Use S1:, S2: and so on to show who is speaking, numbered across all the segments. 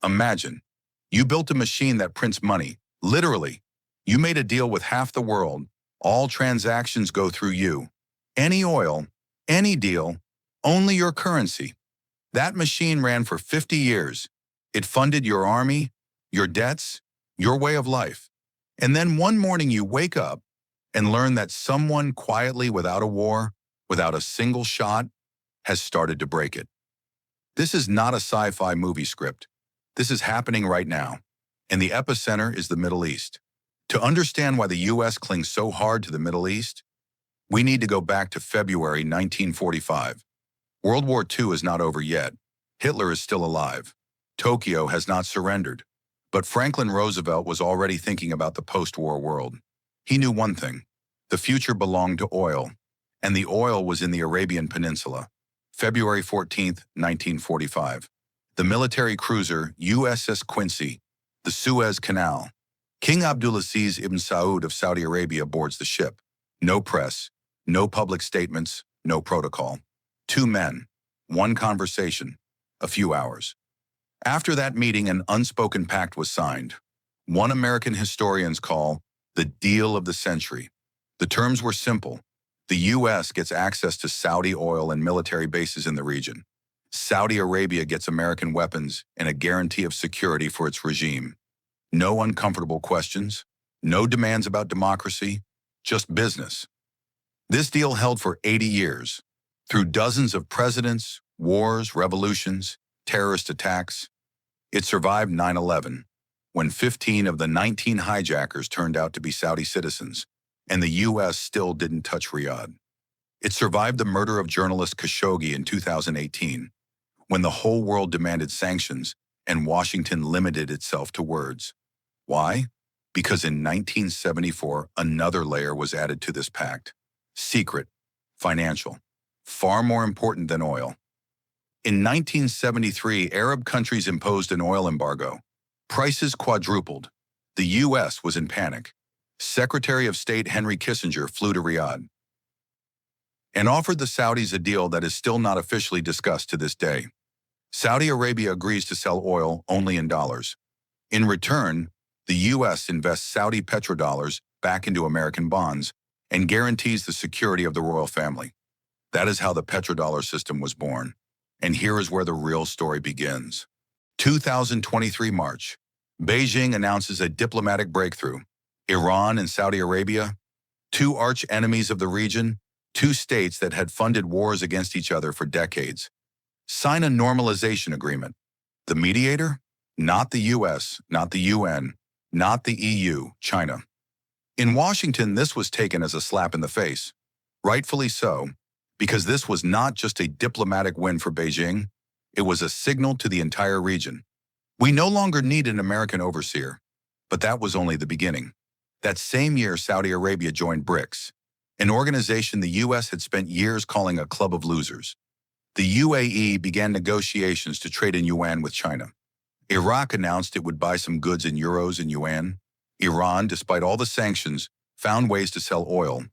S1: Imagine, you built a machine that prints money. Literally, you made a deal with half the world. All transactions go through you. Any oil, any deal, only your currency. That machine ran for 50 years. It funded your army, your debts, your way of life. And then one morning you wake up and learn that someone quietly, without a war, without a single shot, has started to break it. This is not a sci-fi movie script. This is happening right now, and the epicenter is the Middle East. To understand why the U.S. clings so hard to the Middle East, we need to go back to February 1945. World War II is not over yet. Hitler is still alive. Tokyo has not surrendered. But Franklin Roosevelt was already thinking about the post-war world. He knew one thing: the future belonged to oil, and the oil was in the Arabian Peninsula. February 14, 1945. The military cruiser USS Quincy, the Suez Canal. King Abdulaziz ibn Saud of Saudi Arabia boards the ship. No press, no public statements, no protocol. 2 men, 1 conversation, a few hours. After that meeting, an unspoken pact was signed. One American historians call the deal of the century. The terms were simple. The U.S. gets access to Saudi oil and military bases in the region. Saudi Arabia gets American weapons and a guarantee of security for its regime. No uncomfortable questions, no demands about democracy, just business. This deal held for 80 years, through dozens of presidents, wars, revolutions, terrorist attacks. It survived 9/11, when 15 of the 19 hijackers turned out to be Saudi citizens, and the U.S. still didn't touch Riyadh. It survived the murder of journalist Khashoggi in 2018, when the whole world demanded sanctions and Washington limited itself to words. Why? Because in 1974, another layer was added to this pact. Secret, financial, far more important than oil. In 1973, Arab countries imposed an oil embargo. Prices quadrupled. The U.S. was in panic. Secretary of State Henry Kissinger flew to Riyadh and offered the Saudis a deal that is still not officially discussed to this day. Saudi Arabia agrees to sell oil only in dollars. In return, the U.S. invests Saudi petrodollars back into American bonds and guarantees the security of the royal family. That is how the petrodollar system was born. And here is where the real story begins. 2023 March. Beijing announces a diplomatic breakthrough. Iran and Saudi Arabia, 2 arch enemies of the region, 2 states that had funded wars against each other for decades, sign a normalization agreement. The mediator? Not the U.S., not the UN, not the EU, China. In Washington, this was taken as a slap in the face. Rightfully so, because this was not just a diplomatic win for Beijing, it was a signal to the entire region. We no longer need an American overseer, but that was only the beginning. That same year, Saudi Arabia joined BRICS, an organization the U.S. had spent years calling a club of losers. The UAE began negotiations to trade in yuan with China. Iraq announced it would buy some goods in euros and yuan. Iran, despite all the sanctions, found ways to sell oil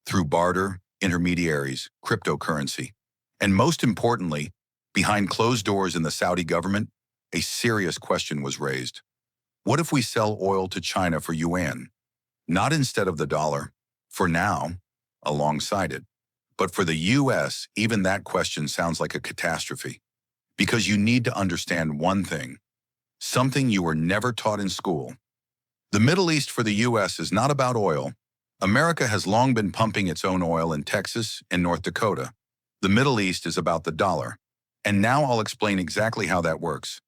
S1: through barter, intermediaries, cryptocurrency. And most importantly, behind closed doors in the Saudi government, a serious question was raised. What if we sell oil to China for yuan? Not instead of the dollar, for now, alongside it. But for the U.S., even that question sounds like a catastrophe. Because you need to understand one thing, something you were never taught in school. The Middle East for the U.S. is not about oil. America has long been pumping its own oil in Texas and North Dakota. The Middle East is about the dollar. And now I'll explain exactly how that works.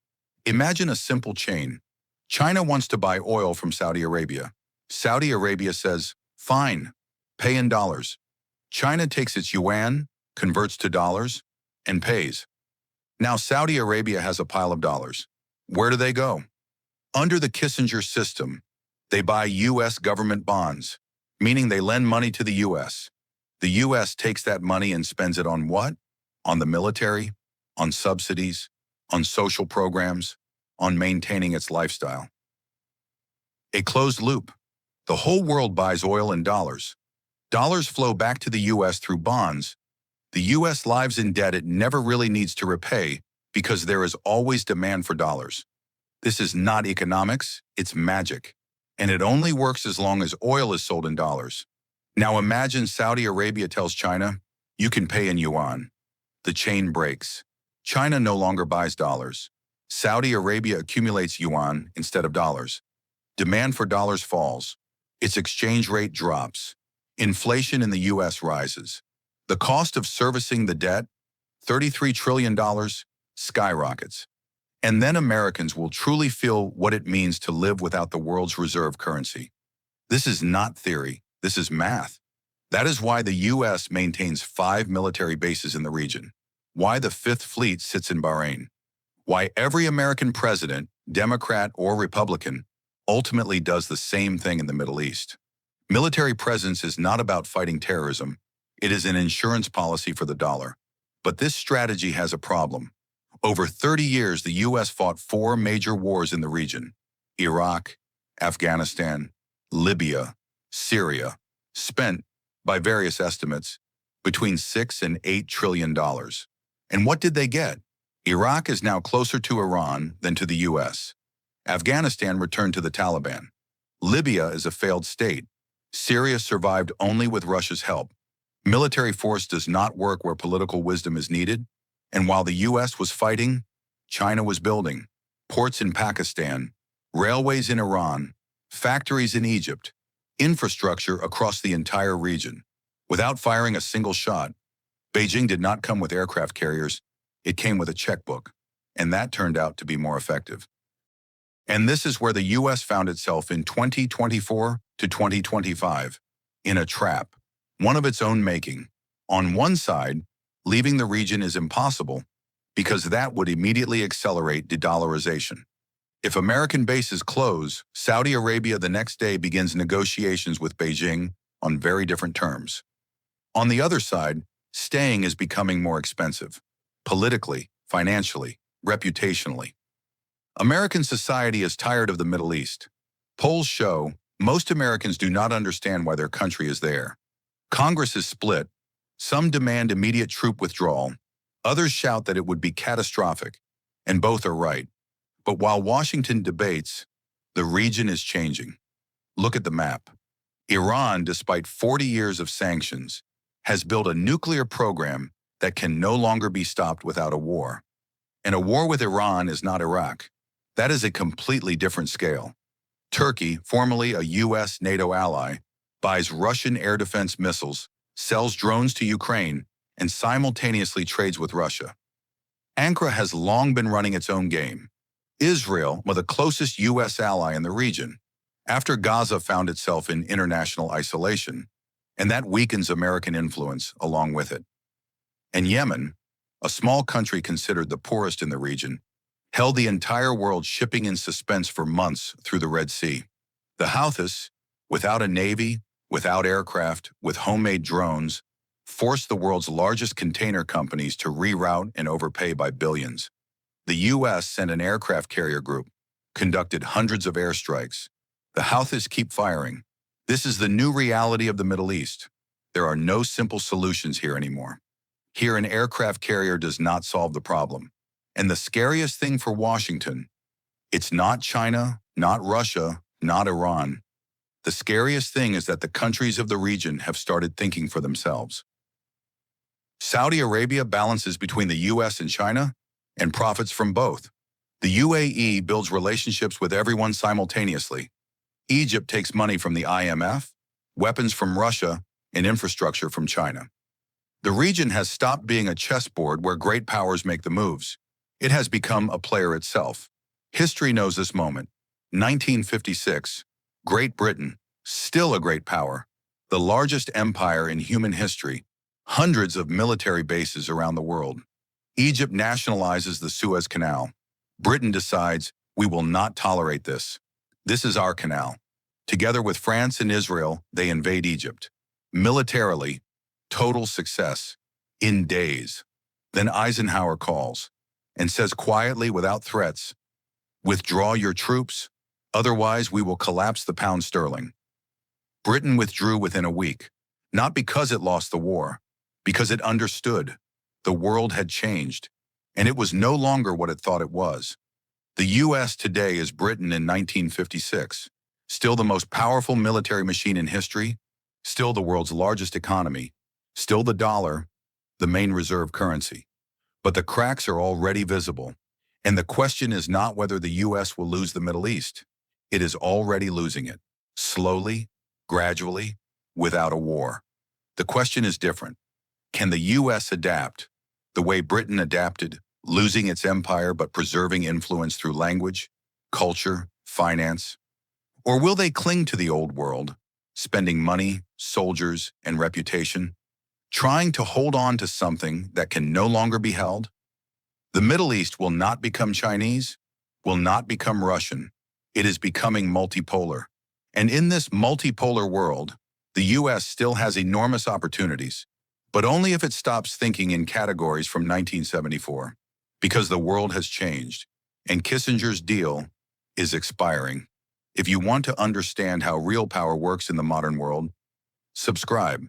S1: Imagine a simple chain. China wants to buy oil from Saudi Arabia. Saudi Arabia says, fine, pay in dollars. China takes its yuan, converts to dollars, and pays. Now Saudi Arabia has a pile of dollars. Where do they go? Under the Kissinger system, they buy U.S. government bonds, meaning they lend money to the U.S. The U.S. takes that money and spends it on what? On the military, on subsidies, on social programs, on maintaining its lifestyle. A closed loop. The whole world buys oil in dollars. Dollars flow back to the U.S. through bonds. The U.S. lives in debt it never really needs to repay because there is always demand for dollars. This is not economics, it's magic. And it only works as long as oil is sold in dollars. Now imagine Saudi Arabia tells China, you can pay in yuan. The chain breaks. China no longer buys dollars. Saudi Arabia accumulates yuan instead of dollars. Demand for dollars falls. Its exchange rate drops. Inflation in the U.S. rises. The cost of servicing the debt, $33 trillion, skyrockets. And then Americans will truly feel what it means to live without the world's reserve currency. This is not theory, this is math. That is why the U.S. maintains 5 military bases in the region, why the Fifth Fleet sits in Bahrain, why every American president, Democrat or Republican, ultimately does the same thing in the Middle East. Military presence is not about fighting terrorism, it is an insurance policy for the dollar. But this strategy has a problem. Over 30 years, the U.S. fought 4 major wars in the region: Iraq, Afghanistan, Libya, Syria, spent, by various estimates, between $6 and $8 trillion. And what did they get? Iraq is now closer to Iran than to the U.S. Afghanistan returned to the Taliban. Libya is a failed state. Syria survived only with Russia's help. Military force does not work where political wisdom is needed. And while the U.S. was fighting, China was building. Ports in Pakistan, railways in Iran, factories in Egypt, infrastructure across the entire region. Without firing a single shot, Beijing did not come with aircraft carriers, it came with a checkbook. And that turned out to be more effective. And this is where the U.S. found itself in 2024 to 2025, in a trap, one of its own making. On one side, leaving the region is impossible because that would immediately accelerate de-dollarization. If American bases close, Saudi Arabia the next day begins negotiations with Beijing on very different terms. On the other side, staying is becoming more expensive, politically, financially, reputationally. American society is tired of the Middle East. Polls show most Americans do not understand why their country is there. Congress is split. Some demand immediate troop withdrawal. Others shout that it would be catastrophic, and both are right. But while Washington debates, the region is changing. Look at the map. Iran, despite 40 years of sanctions, has built a nuclear program that can no longer be stopped without a war. And a war with Iran is not Iraq. That is a completely different scale. Turkey, formerly a U.S. NATO ally, buys Russian air defense missiles, sells drones to Ukraine, and simultaneously trades with Russia. Ankara has long been running its own game. Israel was the closest U.S. ally in the region, after Gaza found itself in international isolation, and that weakens American influence along with it. And Yemen, a small country considered the poorest in the region, held the entire world shipping in suspense for months through the Red Sea. The Houthis, without a navy, without aircraft, with homemade drones, forced the world's largest container companies to reroute and overpay by billions. The U.S. sent an aircraft carrier group, conducted hundreds of airstrikes. The Houthis keep firing. This is the new reality of the Middle East. There are no simple solutions here anymore. Here, an aircraft carrier does not solve the problem. And the scariest thing for Washington, it's not China, not Russia, not Iran. The scariest thing is that the countries of the region have started thinking for themselves. Saudi Arabia balances between the U.S. and China and profits from both. The UAE builds relationships with everyone simultaneously. Egypt takes money from the IMF, weapons from Russia, and infrastructure from China. The region has stopped being a chessboard where great powers make the moves. It has become a player itself. History knows this moment. 1956, Great Britain, still a great power, the largest empire in human history, hundreds of military bases around the world. Egypt nationalizes the Suez Canal. Britain decides, we will not tolerate this. This is our canal. Together with France and Israel, they invade Egypt. Militarily, total success. In days. Then Eisenhower calls and says quietly without threats, withdraw your troops, otherwise we will collapse the pound sterling. Britain withdrew within a week, not because it lost the war, because it understood. The world had changed, and it was no longer what it thought it was. The US today is Britain in 1956, still the most powerful military machine in history, still the world's largest economy, still the dollar, the main reserve currency. But the cracks are already visible, and the question is not whether the US will lose the Middle East. It is already losing it, slowly, gradually, without a war. The question is different. Can the US adapt the way Britain adapted, losing its empire but preserving influence through language, culture, finance? Or will they cling to the old world, spending money, soldiers, and reputation, trying to hold on to something that can no longer be held? The Middle East will not become Chinese, will not become Russian. It is becoming multipolar. And in this multipolar world, the US still has enormous opportunities, but only if it stops thinking in categories from 1974, because the world has changed, and Kissinger's deal is expiring. If you want to understand how real power works in the modern world, subscribe.